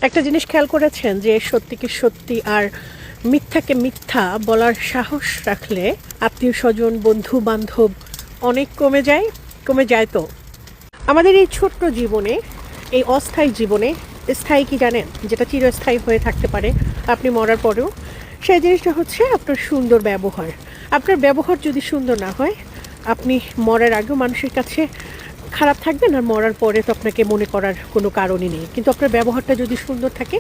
একটা জিনিস খেয়াল করেছেন যে সত্যিকে সত্যি আর মিথ্যাকে মিথ্যা বলার সাহস রাখলে আত্মীয় স্বজন বন্ধু বান্ধব অনেক কমে যায় তো। আমাদের এই ছোট্ট জীবনে, এই অস্থায়ী জীবনে স্থায়ী কি জানেন? যেটা চিরস্থায়ী হয়ে থাকতে পারে আপনি মরার পরেও, সেই জিনিসটা হচ্ছে আপনার সুন্দর ব্যবহার। আপনার ব্যবহার যদি সুন্দর না হয়, আপনি মরার আগেও মানুষের কাছে খারাপ থাকবেন, আর মরার পরে তো আপনাকে মনে করার কোনো কারণই নেই। কিন্তু আপনার ব্যবহারটা যদি সুন্দর থাকে,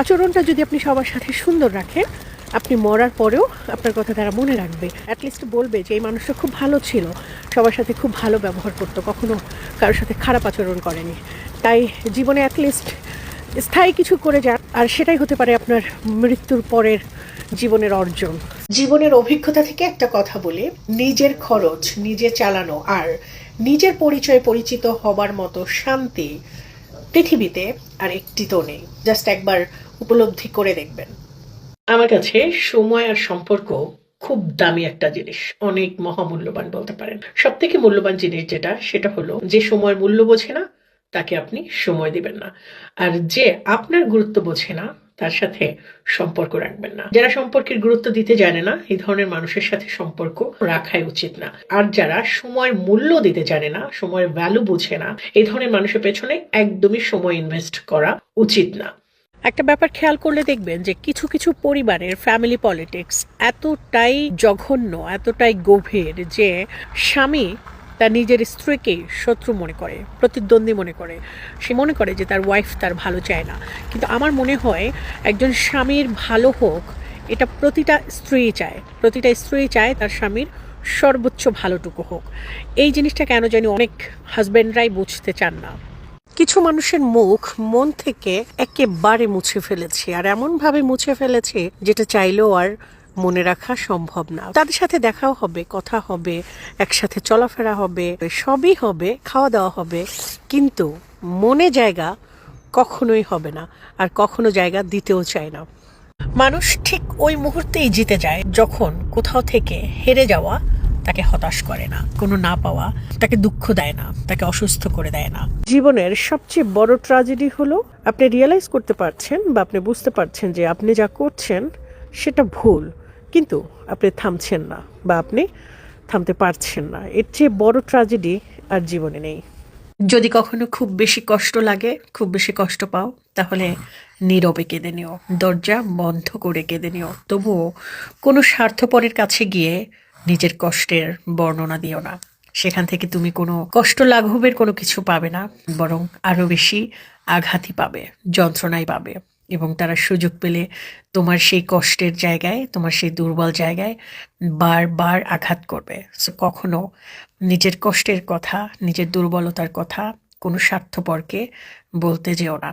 আচরণটা যদি আপনি সবার সাথে সুন্দর রাখেন, আপনি মরার পরেও আপনার কথা তারা মনে রাখবে। অ্যাটলিস্ট বলবে যে এই মানুষটা খুব ভালো ছিল, সবার সাথে খুব ভালো ব্যবহার করতো, কখনো কারোর সাথে খারাপ আচরণ করেনি। তাই জীবনে অ্যাটলিস্ট স্থায়ী কিছু করে যান, আর সেটাই হতে পারে আপনার মৃত্যুর পরের জীবনের অর্জন। জীবনের অভিজ্ঞতা থেকে একটা কথা বলি, নিজের খরচ নিজে চালানো আর নিজের পরিচয়ে পরিচিত হবার মতো শান্তি পৃথিবীতে আর একটিতেও নেই। জাস্ট একবার উপলব্ধি করে দেখবেন। আমার কাছে সময় আর সম্পর্ক খুব দামি একটা জিনিস, অনেক মহামূল্যবান বলতে পারেন। সব থেকে মূল্যবান জিনিস সেটা হলো যে সময়ের মূল্য বোঝে না তাকে আপনি সময় দিবেন না, আর যে আপনার গুরুত্ব বোঝে না তার সাথে সম্পর্ক রাখবেন না। যারা সম্পর্কের গুরুত্ব দিতে জানে না, এই ধরনের মানুষের সাথে সম্পর্ক রাখাই উচিত না। আর যারা সময়ের মূল্য দিতে জানে না, সময়ের ভ্যালু বুঝে না, এই ধরনের মানুষের পেছনে একদমই সময় ইনভেস্ট করা উচিত না। একটা ব্যাপার খেয়াল করলে দেখবেন যে কিছু কিছু পরিবারের ফ্যামিলি পলিটিক্স এতটাই জঘন্য, এতটাই গভীর যে স্বামী তার নিজের স্ত্রীকে শত্রু মনে করে, প্রতিদ্বন্দ্বী মনে করে। সে মনে করে যে তার ওয়াইফ তার ভালো চায় না। কিন্তু আমার মনে হয় একজন স্বামীর ভালো হোক, এটা প্রতিটা স্ত্রী চায় তার স্বামীর সর্বোচ্চ ভালোটুকু হোক। এই জিনিসটা কেন জানি অনেক হাজব্যান্ডরাই বুঝতে চান না। কিছু মানুষের মুখ মন থেকে একেবারে মুছে ফেলেছে, আর এমনভাবে মুছে ফেলেছে যেটা চাইলেও আর মনে রাখা সম্ভব না। তাদের সাথে দেখাও হবে, কথা হবে, একসাথে চলাফেরা হবে, সবই হবে, খাওয়া দাওয়া হবে, কিন্তু মনে জায়গা কখনোই হবে না, আর কখনো জায়গা দিতেও চায় না। মানুষ ঠিক ওই মুহূর্তেই জিতে যায় যখন কোথাও থেকে হেরে যাওয়া তাকে হতাশ করে না, কোনো না পাওয়া তাকে দুঃখ দেয় না, তাকে অসুস্থ করে দেয় না। জীবনের সবচেয়ে বড় ট্র্যাজেডি হলো আপনি রিয়েলাইজ করতে পারছেন বা আপনি বুঝতে পারছেন যে আপনি যা করছেন সেটা ভুল, কিন্তু আপনি থামছেন না বা আপনি থামতে পারছেন না। এর চেয়ে বড় ট্র্যাজেডি আর জীবনে নেই। যদি কখনো খুব বেশি কষ্ট লাগে, খুব বেশি কষ্ট পাও, তাহলে নীরবে কেঁদে নিও, দরজা বন্ধ করে কেঁদে নিও। তবুও কোনো স্বার্থপরের কাছে গিয়ে নিজের কষ্টের বর্ণনা দিও না। সেখান থেকে তুমি কোনো কষ্ট লাঘবের কোনো কিছু পাবে না, বরং আরো বেশি আঘাতই পাবে, যন্ত্রণাই পাবে। এবং তারা সুযোগ পেলে তোমার সেই কষ্টের জায়গায়, তোমার সেই দুর্বল জায়গায় বারবার আঘাত করবে। সো কখনো নিজের কষ্টের কথা, নিজের দুর্বলতার কথা কোনো স্বার্থপরকে বলতে যেও না।